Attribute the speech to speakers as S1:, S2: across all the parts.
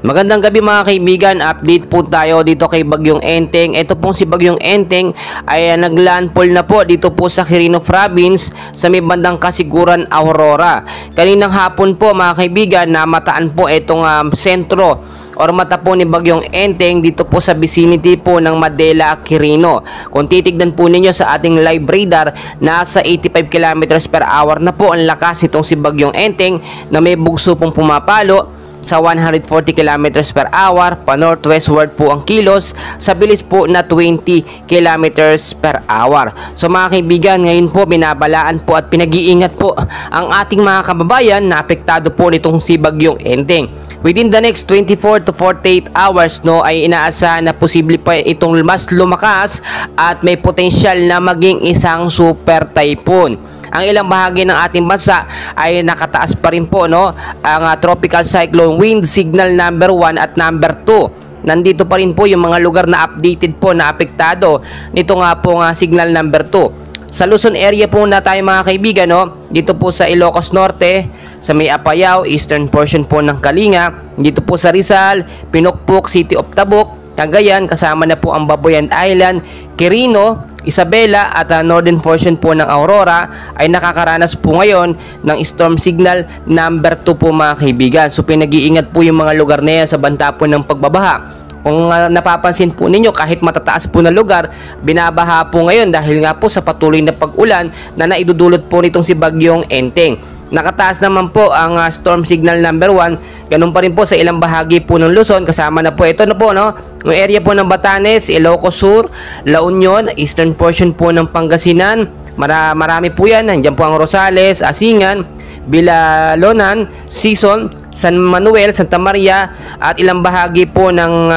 S1: Magandang gabi mga kaibigan, update po tayo dito kay Bagyong Enteng. Ito pong si Bagyong Enteng ay naglandfall na po dito po sa Quirino Province sa may bandang Kasiguran, Aurora. Kaninang hapon po mga kaibigan, namataan po itong sentro or mata po ni Bagyong Enteng dito po sa vicinity po ng Madela, Quirino. Kung titignan po ninyo sa ating live radar, nasa 85 km per hour na po ang lakas itong si Bagyong Enteng na may bugso pong pumapalo sa 140 km per hour, pa northwestward po ang kilos sa bilis po na 20 km per hour. So mga kaibigan, ngayon po binabalaan po at pinag-iingat po ang ating mga kababayan na apektado po nitong si Bagyong Enteng. Within the next 24 to 48 hours ay inaasahan na posible pa itong mas lumakas at may potensyal na maging isang super typhoon. Ang ilang bahagi ng ating bansa ay nakataas pa rin po ang tropical cyclone wind signal number 1 at number 2. Nandito pa rin po yung mga lugar na updated po na apektado nito nga po signal number 2. Sa Luzon area po na tayo mga kaibigan, dito po sa Ilocos Norte, sa may Apayao, eastern portion po ng Kalinga, dito po sa Rizal, Pinukpok, City of Tabuk, Cagayan, kasama na po ang Babuyan Island, Quirino, Isabela at northern portion po ng Aurora ay nakakaranas po ngayon ng storm signal number 2 po mga kaibigan. So pinag-iingat po yung mga lugar na yan sa banta po ng pagbabaha. Kung napapansin po ninyo, kahit matataas po na lugar, binabaha po ngayon dahil nga po sa patuloy na pag-ulan na naidudulot po nitong si Bagyong Enteng. Nakataas naman po ang storm signal number 1. Ganun pa rin po sa ilang bahagi po ng Luzon. Kasama na po ito yung area po ng Batanes, Ilocos Sur, La Union, eastern portion po ng Pangasinan. Marami po yan. Nandiyan po ang Rosales, Asingan, Bilalonan, Sison, San Manuel, Santa Maria at ilang bahagi po ng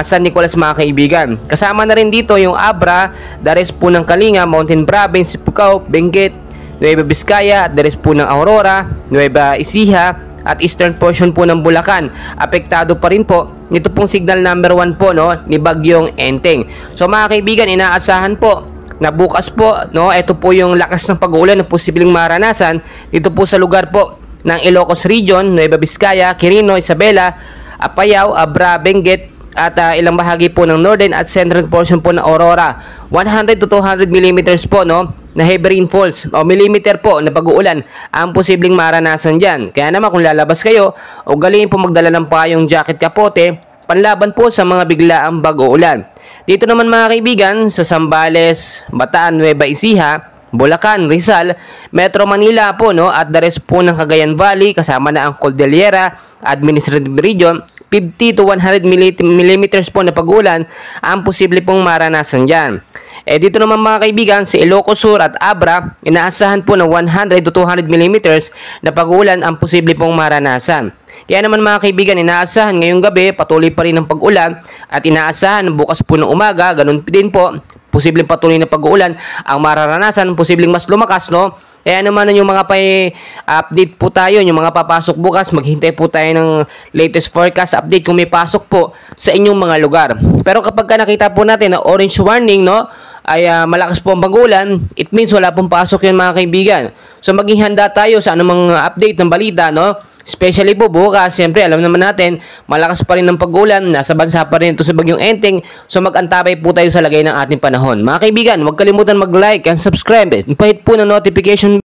S1: San Nicolas mga kaibigan. Kasama na rin dito yung Abra, Dares po ng Kalinga, Mountain Province, Sipucaw, Benguet, Nueva Vizcaya, Dares po ng Aurora, Nueva Ecija at eastern portion po ng Bulacan. Apektado pa rin po nito pong signal number 1 po ni Bagyong Enteng. So mga kaibigan, inaasahan po na bukas po ito po yung lakas ng pag-uulan na posibleng maranasan dito po sa lugar po ng Ilocos Region, Nueva Vizcaya, Quirino, Isabela, Apayao, Abra, Benguet at ilang bahagi po ng northern at central portion po ng Aurora. 100 to 200 millimeters po na heavy rainfalls o millimeter po na pag-uulan ang posibleng maranasan dyan. Kaya naman kung lalabas kayo, ugaliin po magdala ng payong jacket kapote panlaban po sa mga biglaang pag-uulan. Dito naman mga kaibigan, sa Zambales, Bataan, Nueva Ecija, Bulacan, Rizal, Metro Manila po at the rest po ng Cagayan Valley, kasama na ang Cordillera Administrative Region, 50 to 100 millimeters po na pag-ulan ang posible pong maranasan dyan. Dito naman mga kaibigan, sa Ilocos Sur at Abra, inaasahan po na 100 to 200 millimeters na pag-ulan ang posible pong maranasan. Kaya naman mga kaibigan, inaasahan ngayong gabi patuloy pa rin ang pag-ulan at inaasahan bukas po ng umaga, ganun din po, posibleng patuloy na pag-uulan ang mararanasan, posibleng mas lumakas Kaya naman yung mga update po tayo, yung mga papasok bukas, maghintay po tayo ng latest forecast update kung may pasok po sa inyong mga lugar. Pero kapag nakita po natin na orange warning ay malakas po ang pag-ulan, it means wala pong pasok yun mga kaibigan. So maging handa tayo sa anumang update ng balita especially po bukas, siyempre alam naman natin, malakas pa rin ang pag-ulan, nasa bansa pa rin ito sa Bagyong Enteng, so mag-antabay po tayo sa lagay ng ating panahon. Mga kaibigan, huwag kalimutan mag-like and subscribe, pahit po ng notification